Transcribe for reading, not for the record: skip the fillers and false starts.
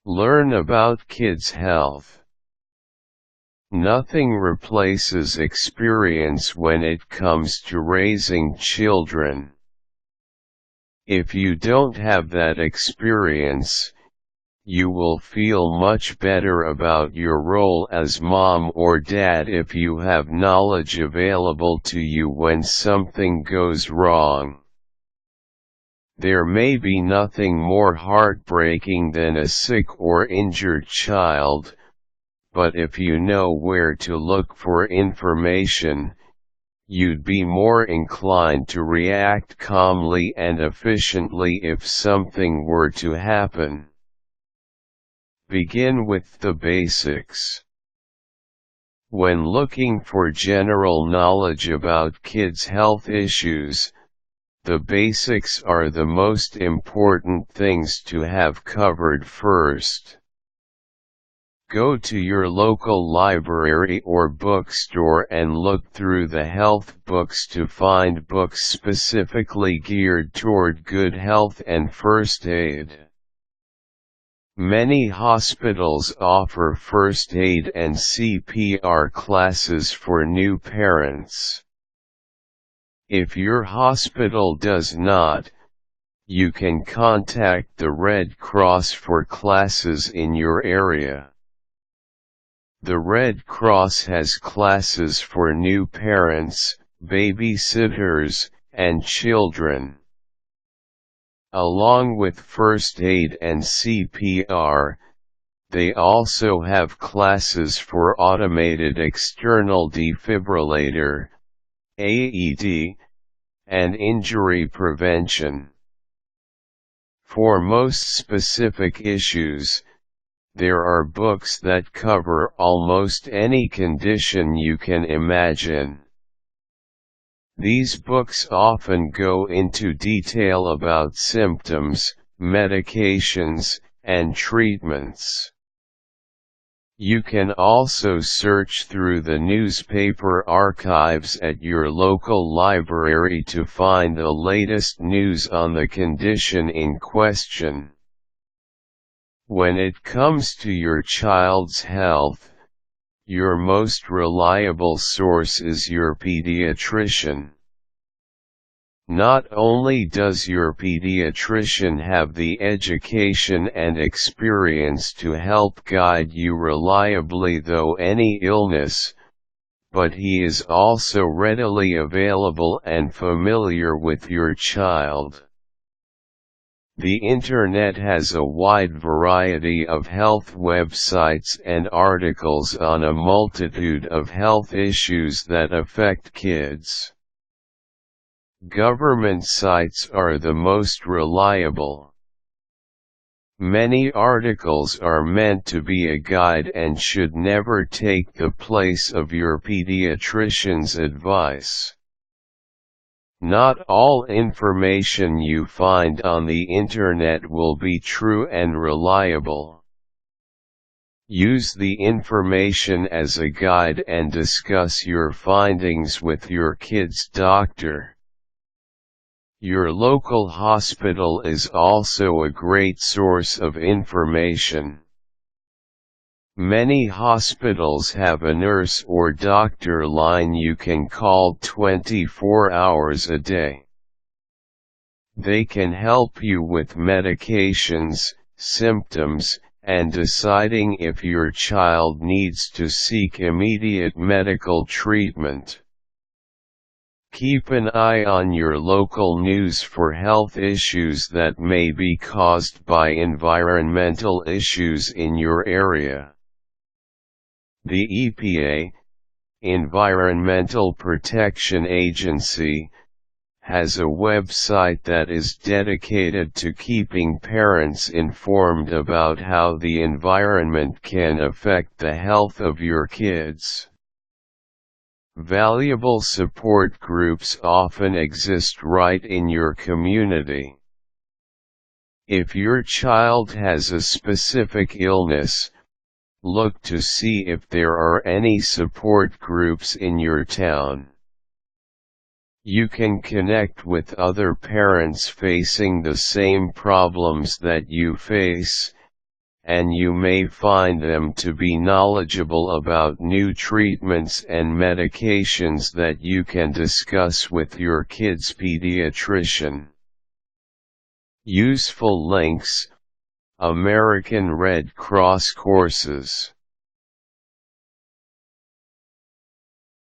Learn about kids' health. Nothing replaces experience when it comes to raising children. If you don't have that experience, you will feel much better about your role as mom or dad if you have knowledge available to you when something goes wrong. There may be nothing more heartbreaking than a sick or injured child, but if you know where to look for information, you'd be more inclined to react calmly and efficiently if something were to happen. Begin with the basics. When looking for general knowledge about kids' health issues, the basics are the most important things to have covered first. Go to your local library or bookstore and look through the health books to find books specifically geared toward good health and first aid. Many hospitals offer first aid and CPR classes for new parents. If your hospital does not, you can contact the Red Cross for classes in your area. The Red Cross has classes for new parents, babysitters, and children. Along with first aid and CPR, they also have classes for automated external defibrillator, AED, and injury prevention. For most specific issues, there are books that cover almost any condition you can imagine. These books often go into detail about symptoms, medications, and treatments. You can also search through the newspaper archives at your local library to find the latest news on the condition in question. When it comes to your child's health, your most reliable source is your pediatrician. Not only does your pediatrician have the education and experience to help guide you reliably through any illness, but he is also readily available and familiar with your child. The Internet has a wide variety of health websites and articles on a multitude of health issues that affect kids. Government sites are the most reliable. Many articles are meant to be a guide and should never take the place of your pediatrician's advice. Not all information you find on the Internet will be true and reliable. Use the information as a guide and discuss your findings with your kid's doctor. Your local hospital is also a great source of information. Many hospitals have a nurse or doctor line you can call 24 hours a day. They can help you with medications, symptoms, and deciding if your child needs to seek immediate medical treatment. Keep an eye on your local news for health issues that may be caused by environmental issues in your area. The EPA, Environmental Protection Agency, has a website that is dedicated to keeping parents informed about how the environment can affect the health of your kids. Valuable support groups often exist right in your community. If your child has a specific illness, look to see if there are any support groups in your town. You can connect with other parents facing the same problems that you face, and you may find them to be knowledgeable about new treatments and medications that you can discuss with your kid's pediatrician. Useful links: American Red Cross courses.